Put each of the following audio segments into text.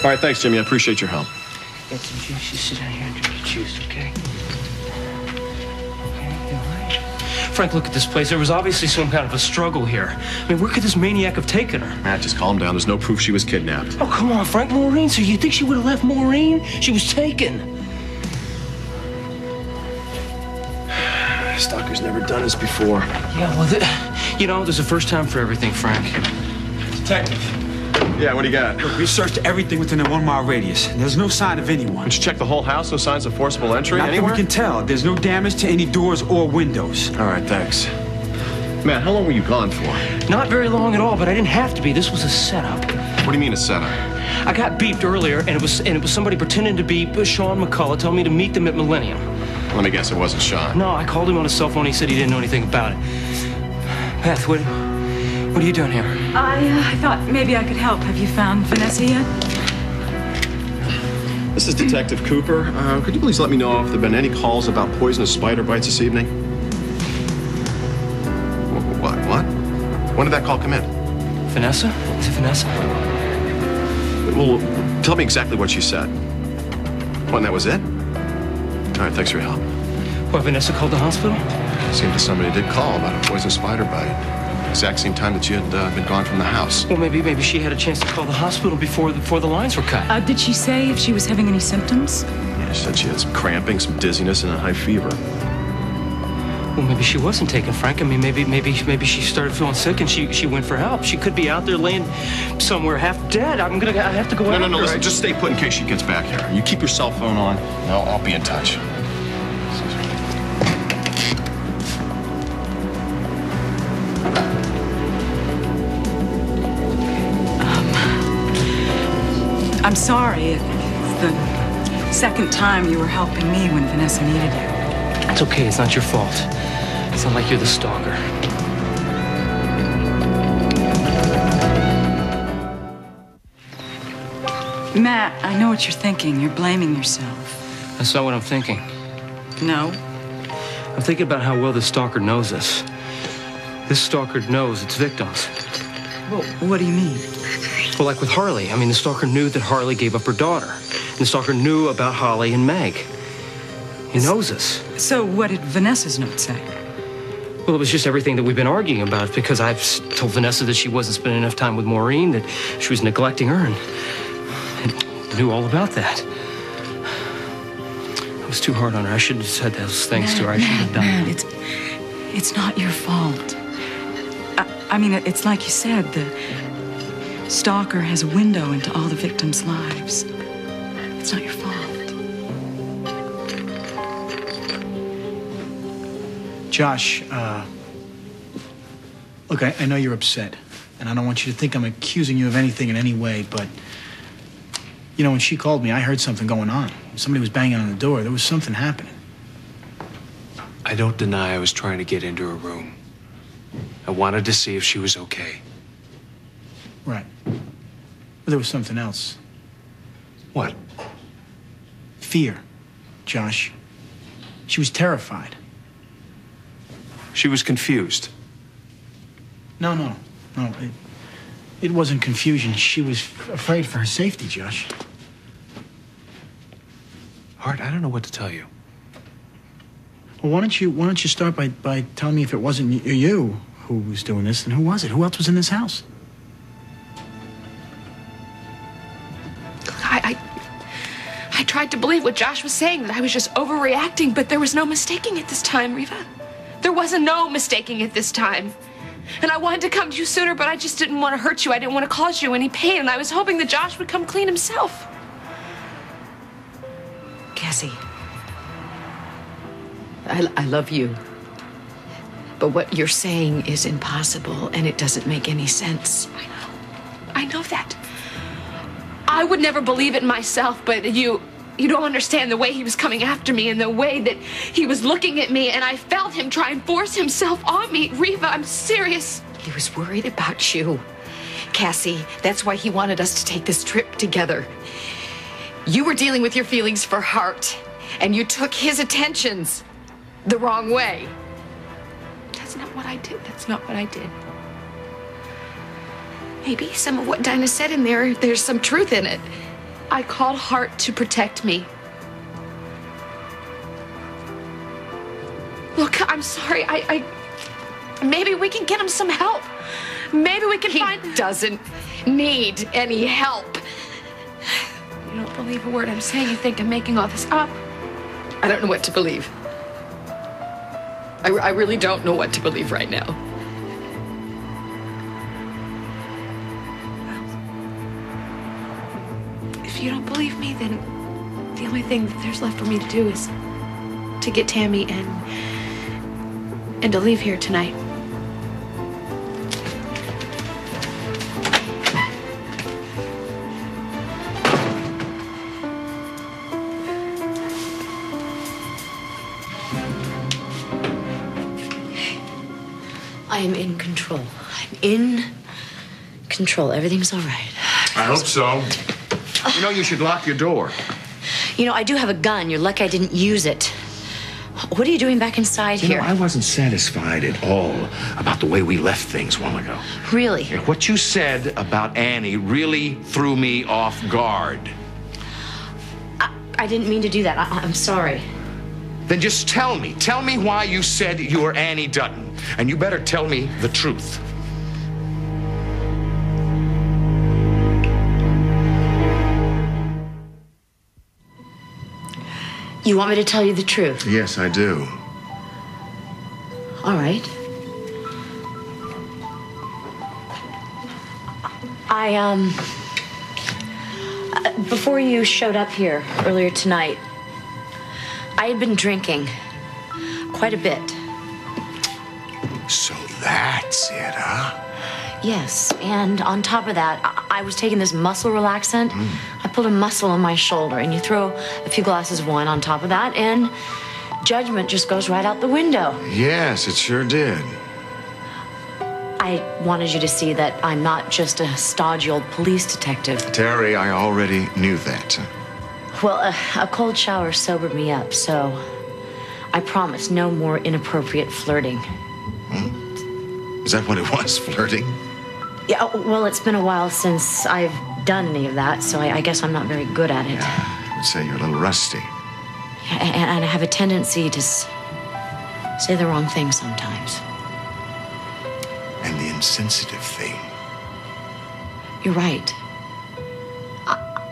All right, thanks, Jimmy. I appreciate your help. Get some juice. You sit down here and drink your juice, okay? Frank, look at this place. There was obviously some kind of a struggle here. I mean, where could this maniac have taken her? Matt, just calm down. There's no proof she was kidnapped. Oh, come on, Frank. Maureen, so you think she would have left Maureen? She was taken. Stalker's never done this before. Yeah, well, you know, there's a first time for everything, Frank. Detective. Yeah, what do you got? Look, we searched everything within a 1 mile radius. There's no sign of anyone. Did you check the whole house? No signs of forcible entry Not anywhere? that we can tell. There's no damage to any doors or windows. All right, thanks. Matt, how long were you gone for? Not very long at all, but I didn't have to be. This was a setup. What do you mean a setup? I got beeped earlier, and it was somebody pretending to be Sean McCullough, telling me to meet them at Millennium. Let me guess, it wasn't Sean. No, I called him on his cell phone. He said he didn't know anything about it. Beth, what are you doing here? I thought maybe I could help. Have you found Vanessa yet? This is Detective Cooper. Could you please let me know if there have been any calls about poisonous spider bites this evening? What? When did that call come in? Vanessa? Is it Vanessa? Well, tell me exactly what she said. What, and that was it? All right, thanks for your help. What, Vanessa called the hospital? Seemed as somebody did call about a poisonous spider bite. Exact same time that you had been gone from the house. Well, maybe she had a chance to call the hospital before the lines were cut. Did she say if she was having any symptoms? Yeah, she said she had some cramping, some dizziness, and a high fever. Well, maybe she wasn't taken, Frank. I mean, maybe she started feeling sick and she went for help. She could be out there laying somewhere half dead. I have to go out. No, listen, just stay put in case she gets back here. You keep your cell phone on, and I'll be in touch. I'm sorry. It's the second time you were helping me when Vanessa needed you. It's okay. It's not your fault. It's not like you're the stalker. Matt, I know what you're thinking. You're blaming yourself. That's not what I'm thinking. No? I'm thinking about how well this stalker knows us. This stalker knows its victims. Well, what do you mean? Well, like with Harley. I mean, the stalker knew that Harley gave up her daughter. And the stalker knew about Holly and Meg. He knows us. So what did Vanessa's note say? Well, it was just everything that we've been arguing about, because I've told Vanessa that she wasn't spending enough time with Maureen, that she was neglecting her, and knew all about that. I was too hard on her. I shouldn't have said those things to her. I shouldn't have done that. It's not your fault. I mean, it's like you said, the stalker has a window into all the victims' lives. It's not your fault. Josh, look, I know you're upset, and I don't want you to think I'm accusing you of anything in any way, but, you know, when she called me, I heard something going on. Somebody was banging on the door. There was something happening. I don't deny I was trying to get into her room. I wanted to see if she was okay. Right. But there was something else. What? Fear, Josh. She was terrified. She was confused. No. It wasn't confusion. She was afraid for her safety, Josh. Hart, I don't know what to tell you. Well, why don't you start by telling me if it wasn't you who was doing this, then who was it? Who else was in this house? I tried to believe what Josh was saying, that I was just overreacting, but there was no mistaking it this time, Reva. There wasn't no mistaking it this time. And I wanted to come to you sooner, but I just didn't want to hurt you. I didn't want to cause you any pain, and I was hoping that Josh would come clean himself. Cassie, I love you. But what you're saying is impossible, and it doesn't make any sense. I know that. I would never believe it myself, but you don't understand the way he was coming after me and the way that he was looking at me, and I felt him try and force himself on me. Reva, I'm serious. He was worried about you. Cassie, that's why he wanted us to take this trip together. You were dealing with your feelings for Hart, and you took his attentions the wrong way. That's not what I did. That's not what I did. Maybe some of what Dinah said in there's some truth in it. I called Hart to protect me. Look, I'm sorry. Maybe we can get him some help. Maybe we can find... He doesn't need any help. You don't believe a word I'm saying. You think I'm making all this up. I don't know what to believe. I really don't know what to believe right now. If you don't believe me, then the only thing that there's left for me to do is to get Tammy and to leave here tonight. I am in control. I'm in control. Everything's all right. I hope so. You know, you should lock your door. You know, I do have a gun. You're lucky I didn't use it. What are you doing back inside here? You know, I wasn't satisfied at all about the way we left things a while ago. Really? What you said about Annie really threw me off guard. I didn't mean to do that. I'm sorry. Then just tell me. Tell me why you said you were Annie Dutton. And you better tell me the truth. You want me to tell you the truth? Yes, I do. All right. Before you showed up here earlier tonight, I had been drinking quite a bit. So that's it, huh? Yes, and on top of that, I was taking this muscle relaxant. I pulled a muscle on my shoulder, and you throw a few glasses of wine on top of that, and judgment just goes right out the window. Yes, it sure did. I wanted you to see that I'm not just a stodgy old police detective. Terry, I already knew that. Well, a cold shower sobered me up, so I promise no more inappropriate flirting. Is that what it was, flirting? Yeah, well, it's been a while since I've done any of that, so I guess I'm not very good at it. I would say you're a little rusty. And I have a tendency to say the wrong thing sometimes. And the insensitive thing. You're right.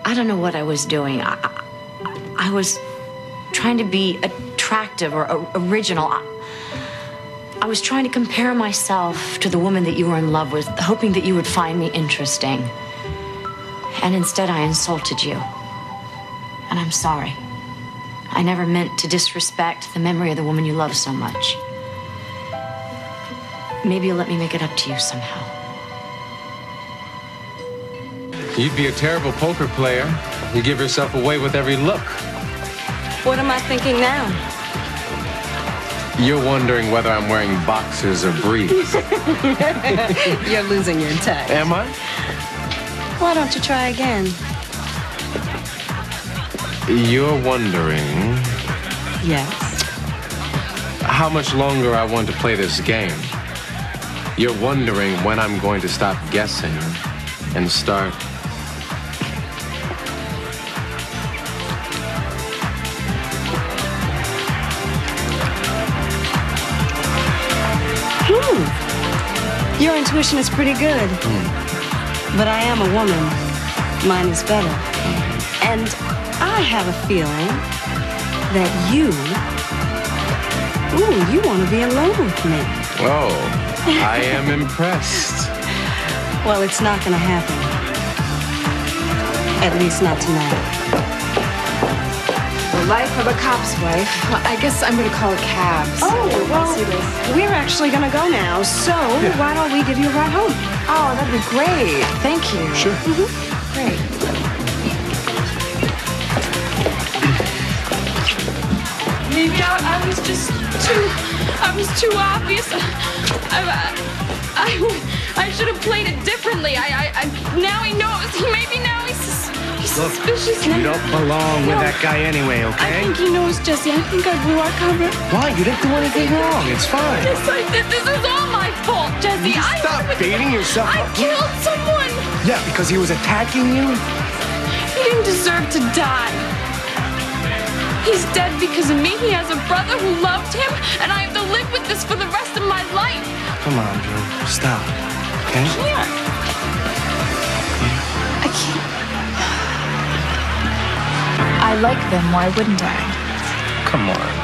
I don't know what I was doing. I was trying to be attractive or original. I was trying to compare myself to the woman that you were in love with, hoping that you would find me interesting. And instead, I insulted you. And I'm sorry. I never meant to disrespect the memory of the woman you love so much. Maybe you'll let me make it up to you somehow. You'd be a terrible poker player. You give yourself away with every look. What am I thinking now? You're wondering whether I'm wearing boxers or briefs. You're losing your touch. Am I? Why don't you try again? You're wondering... Yes. How much longer I want to play this game. You're wondering when I'm going to stop guessing and start... Your intuition is pretty good. But I am a woman. Mine is better. And I have a feeling that you want to be alone with me. Oh, I am impressed. Well, it's not going to happen. At least not tonight. The life of a cop's wife. Well, I guess I'm going to call a cab. Oh, well, we're actually going to go now, so why don't we give you a ride home? Oh, that'd be great. Thank you. Sure. Great. Maybe I was just too obvious. I should have played it differently. Now he knows. Maybe now he's suspicious. You don't belong with that guy anyway, okay? I think he knows, Jesse. I think I blew our cover. Why? You didn't do anything wrong. It's fine. Yes, I did. This is all my fault, Jesse. Stop beating yourself I up. killed someone. Yeah, because he was attacking you? He didn't deserve deserve to die. He's dead because of me. He has a brother who loved him, and I have to live with this for the rest of my life. Come on, Drew. Stop. Okay? I can't. I like them. Why wouldn't I? Come on.